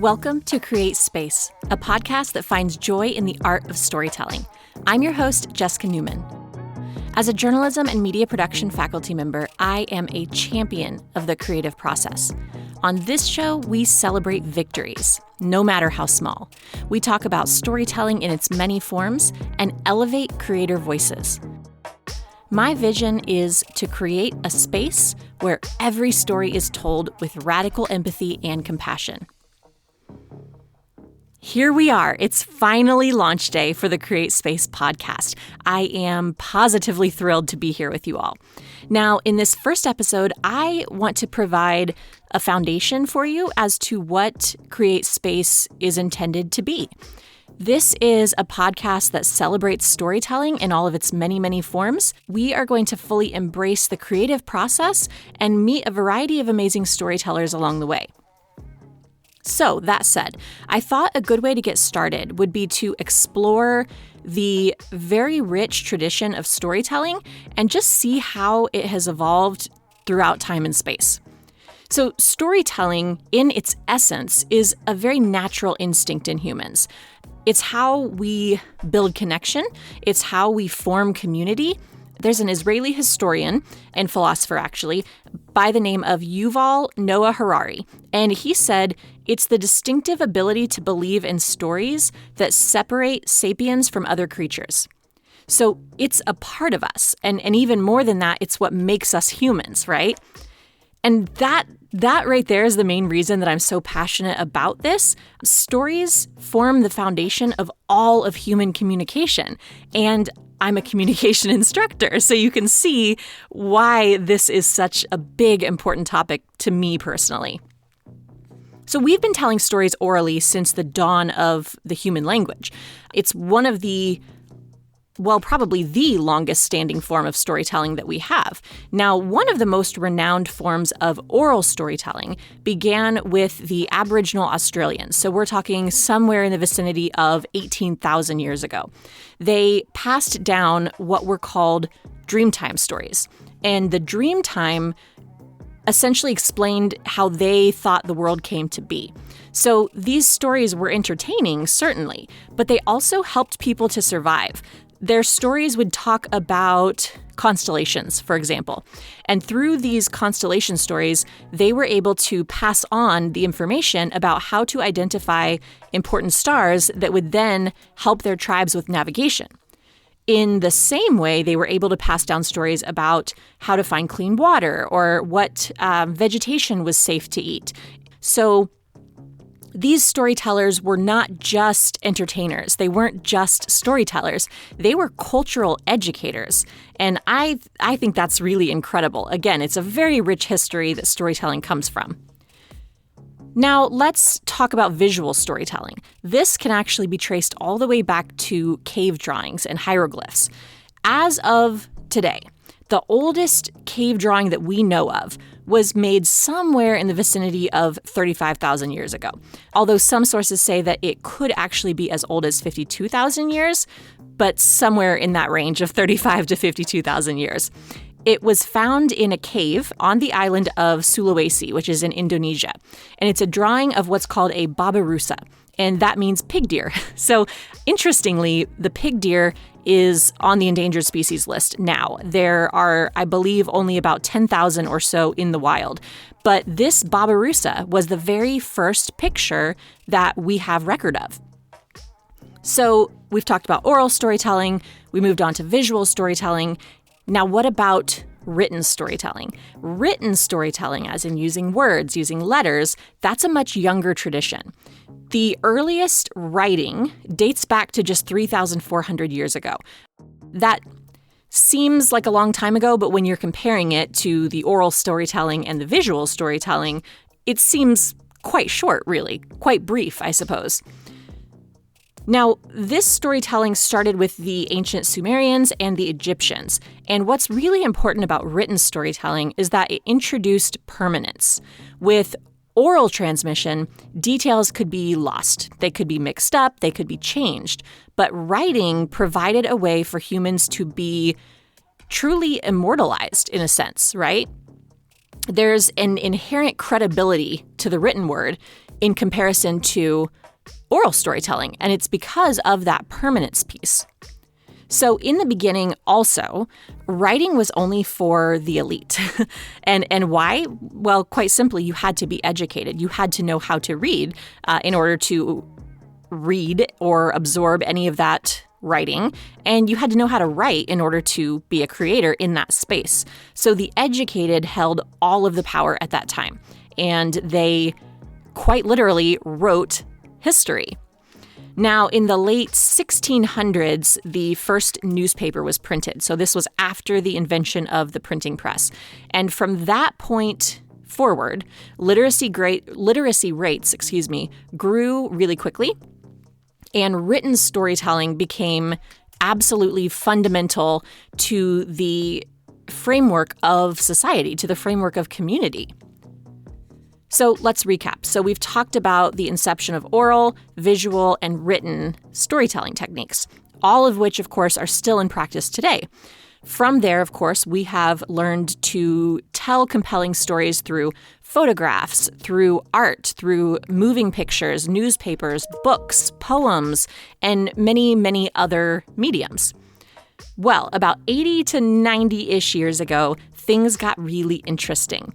Welcome to Create Space, a podcast that finds joy in the art of storytelling. I'm your host, Jessica Newman. As a journalism and media production faculty member, I am a champion of the creative process. On this show, we celebrate victories, no matter how small. We talk about storytelling in its many forms and elevate creator voices. My vision is to create a space where every story is told with radical empathy and compassion. Here we are. It's finally launch day for the Create Space podcast. I am positively thrilled to be here with you all. Now, in this first episode, I want to provide a foundation for you as to what Create Space is intended to be. This is a podcast that celebrates storytelling in all of its many, many forms. We are going to fully embrace the creative process and meet a variety of amazing storytellers along the way. So, that said, I thought a good way to get started would be to explore the very rich tradition of storytelling and just see how it has evolved throughout time and space. So, storytelling, in its essence, is a very natural instinct in humans. It's how we build connection. It's how we form community. There's an Israeli historian and philosopher, actually, by the name of Yuval Noah Harari. And he said, it's the distinctive ability to believe in stories that separate sapiens from other creatures. So it's a part of us. And even more than that, it's what makes us humans, right? And that right there is the main reason that I'm so passionate about this. Stories form the foundation of all of human communication. And I'm a communication instructor, so you can see why this is such a big, important topic to me personally. So we've been telling stories orally since the dawn of the human language. It's one of probably the longest standing form of storytelling that we have. Now, one of the most renowned forms of oral storytelling began with the Aboriginal Australians. So we're talking somewhere in the vicinity of 18,000 years ago. They passed down what were called Dreamtime stories. And the Dreamtime essentially explained how they thought the world came to be. So these stories were entertaining, certainly, but they also helped people to survive. Their stories would talk about constellations, for example. And through these constellation stories, they were able to pass on the information about how to identify important stars that would then help their tribes with navigation. In the same way, they were able to pass down stories about how to find clean water or what vegetation was safe to eat. So these storytellers were not just entertainers. They weren't just storytellers. They were cultural educators. And I think that's really incredible. Again, it's a very rich history that storytelling comes from. Now, let's talk about visual storytelling. This can actually be traced all the way back to cave drawings and hieroglyphs. As of today, the oldest cave drawing that we know of was made somewhere in the vicinity of 35,000 years ago. Although some sources say that it could actually be as old as 52,000 years, but somewhere in that range of 35 to 52,000 years. It was found in a cave on the island of Sulawesi, which is in Indonesia. And it's a drawing of what's called a babirusa, and that means pig deer. So interestingly, the pig deer is on the endangered species list now. There are, I believe, only about 10,000 or so in the wild. But this babirusa was the very first picture that we have record of. So we've talked about oral storytelling. We moved on to visual storytelling. Now, what about written storytelling? Written storytelling, as in using words, using letters, that's a much younger tradition. The earliest writing dates back to just 3,400 years ago. That seems like a long time ago, but when you're comparing it to the oral storytelling and the visual storytelling, it seems quite short, really, quite brief, I suppose. Now, this storytelling started with the ancient Sumerians and the Egyptians. And what's really important about written storytelling is that it introduced permanence. With oral transmission, details could be lost. They could be mixed up. They could be changed. But writing provided a way for humans to be truly immortalized, in a sense, right? There's an inherent credibility to the written word in comparison to oral storytelling, and it's because of that permanence piece. So in the beginning also, writing was only for the elite. And why? Well, quite simply, you had to be educated. You had to know how to read in order to read or absorb any of that writing, and you had to know how to write in order to be a creator in that space. So the educated held all of the power at that time, and they quite literally wrote history. Now, in the late 1600s, the first newspaper was printed. So this was after the invention of the printing press. And from that point forward, literacy rates, grew really quickly. And written storytelling became absolutely fundamental to the framework of society, to the framework of community. So let's recap. So we've talked about the inception of oral, visual, and written storytelling techniques, all of which, of course, are still in practice today. From there, of course, we have learned to tell compelling stories through photographs, through art, through moving pictures, newspapers, books, poems, and many, many other mediums. Well, about 80 to 90-ish years ago, things got really interesting.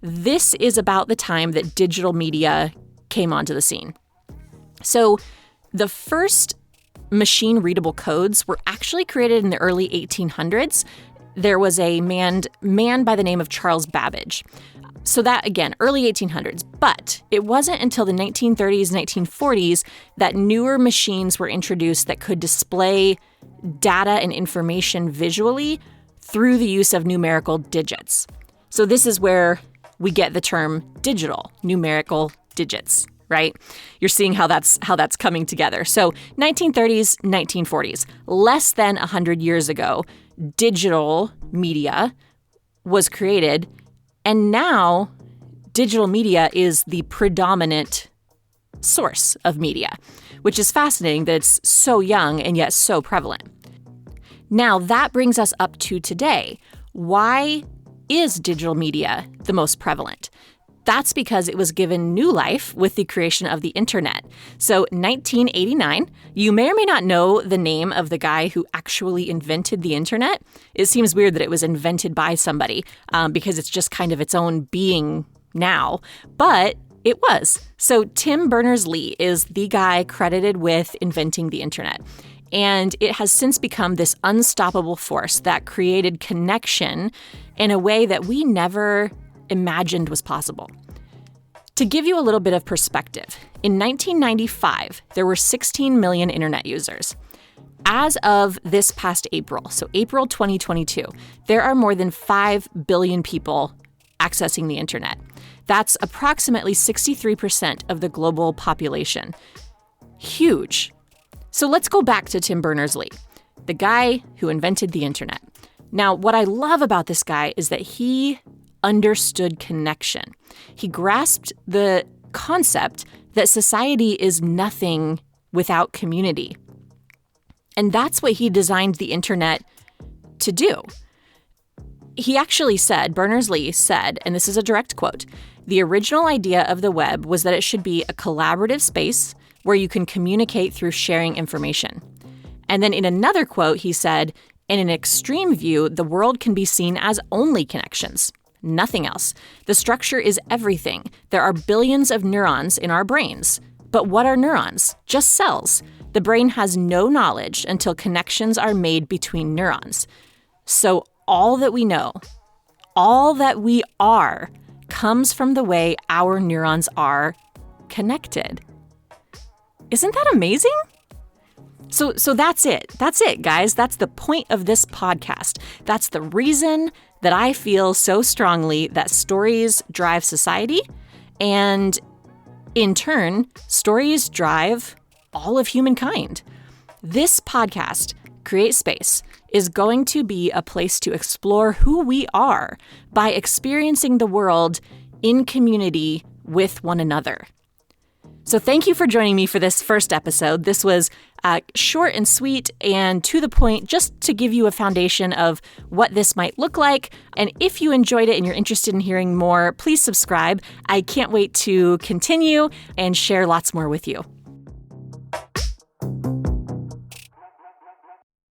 This is about the time that digital media came onto the scene. So the first machine-readable codes were actually created in the early 1800s. There was a man by the name of Charles Babbage. So that, again, early 1800s. But it wasn't until the 1930s, 1940s that newer machines were introduced that could display data and information visually through the use of numerical digits. So this is where we get the term digital, numerical digits, right? You're seeing how that's coming together. So 1930s, 1940s, less than 100 years ago, digital media was created, and now digital media is the predominant source of media, which is fascinating that it's so young and yet so prevalent. Now that brings us up to today. Why is digital media the most prevalent? That's because it was given new life with the creation of the internet. So 1989, you may or may not know the name of the guy who actually invented the internet. It seems weird that it was invented by somebody because it's just kind of its own being now, but it was. So Tim Berners-Lee is the guy credited with inventing the internet. And it has since become this unstoppable force that created connection in a way that we never imagined was possible. To give you a little bit of perspective, in 1995, there were 16 million internet users. As of this past April, so April 2022, there are more than 5 billion people accessing the internet. That's approximately 63% of the global population. Huge. So let's go back to Tim Berners-Lee, the guy who invented the internet. Now, what I love about this guy is that he understood connection. He grasped the concept that society is nothing without community. And that's what he designed the internet to do. He actually said, Berners-Lee said, and this is a direct quote, "The original idea of the web was that it should be a collaborative space where you can communicate through sharing information." And then in another quote, he said, "In an extreme view, the world can be seen as only connections, nothing else. The structure is everything. There are billions of neurons in our brains. But what are neurons? Just cells. The brain has no knowledge until connections are made between neurons. So all that we know, all that we are, comes from the way our neurons are connected." Isn't that amazing? So that's it. That's it, guys. That's the point of this podcast. That's the reason that I feel so strongly that stories drive society, and in turn, stories drive all of humankind. This podcast, Create Space, is going to be a place to explore who we are by experiencing the world in community with one another. So thank you for joining me for this first episode. This was Short and sweet and to the point, just to give you a foundation of what this might look like. And if you enjoyed it and you're interested in hearing more, please subscribe. I can't wait to continue and share lots more with you.